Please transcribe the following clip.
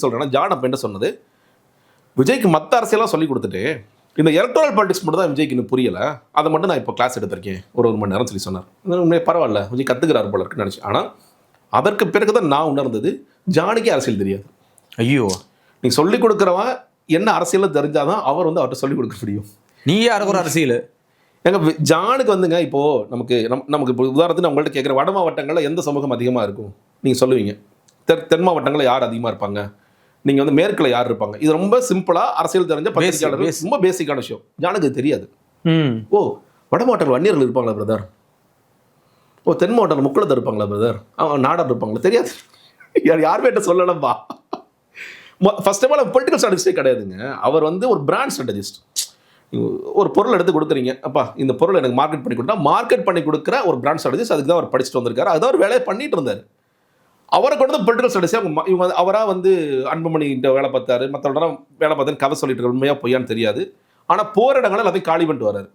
சொல்கிறேன்னா, ஜான் அப்போ என்ன சொன்னது, விஜய்க்கு மற்ற அரசியலாக சொல்லி கொடுத்துட்டு இந்த எலக்ட்ரல் பாலிடிக்ஸ் மட்டும் தான் விஜய்க்கு இன்னும் புரியலை, அதை மட்டும் நான் இப்போ கிளாஸ் எடுத்திருக்கேன் ஒரு மணி நேரம் சொல்லி சொன்னார். உண்மையே பரவாயில்ல, விஜய் கற்றுக்கிறார் போல இருக்குன்னு நினச்சி. ஆனால் அதற்கு பிறகு தான் நான் உணர்ந்தது, ஜானுக்கே அரசியல் தெரியாது. ஐயோ, நீ சொல்லிக் கொடுக்குறவன் என்ன அரசியலில் தெரிஞ்சாதான் அவர் வந்து அவர்கிட்ட சொல்லிக் கொடுக்க முடியும். நீ யாருக்கு ஒரு அரசியல் எங்கள் ஜானுக்கு வந்துங்க, இப்போது நமக்கு இப்போ உதாரணத்துக்கு நான் உங்கள்கிட்ட கேட்குற, வட மாவட்டங்களில் எந்த சமூகம் அதிகமாக இருக்கும் நீங்கள் சொல்லுவீங்க. தென் மாவட்டங்களில் யார் அதிகமாக இருப்பாங்க, நீங்கள் வந்து மேற்கில் யார் இருப்பாங்க. இது ரொம்ப சிம்பிளாக அரசியல் தெரிஞ்ச பத்திரிகையாளர், ரொம்ப பேசிக்கான விஷயம். ஜானுக்கு தெரியாது. ஓ, வட மாவட்டங்கள் வன்னியர்கள் இருப்பாங்களா பிரதர், ஓ தென் மாவட்டங்கள் முக்குளத்தில் இருப்பாங்களா பிரதர், நாடார் இருப்பாங்களா, தெரியாது. யாருமே என்கிட்ட சொல்லலப்பா. ஃபர்ஸ்ட் ஆஃப் ஆல் பொலிட்டிக்கல் ஸ்ட்ராட்டஜிஸ்டே கிடையாதுங்க. அவர் வந்து ஒரு பிராண்ட் ஸ்ட்ராட்டஜிஸ்ட். ஒரு பொருள் எடுத்து கொடுக்குறீங்க, அப்பா இந்த பொருள் எனக்கு மார்க்கெட் பண்ணி கொடுத்தா மார்க்கெட் பண்ணி கொடுக்குற ஒரு பிராண்ட் ஸ்ட்ராட்டஜிஸ்ட். அதுக்கு தான் அவர் படிச்சுட்டு வந்திருக்காரு, அதுதான் அவர் வேலையை பண்ணிட்டு இருந்தார். அவரை கொண்டு வந்து பொலிட்டிக்கல் ஸ்ட்ராட்டஜியாக இவங்க அவராக வந்து அன்புமணி வேலை பார்த்தாரு, மற்றவங்க வேலை பார்த்தாரு, கதை சொல்லிட்டு இருக்க, உண்மையாக பொய்யான்னு தெரியாது. ஆனால் போகிற இடங்களை எல்லாத்தையும் காலி பண்ணிட்டு வர்றாரு.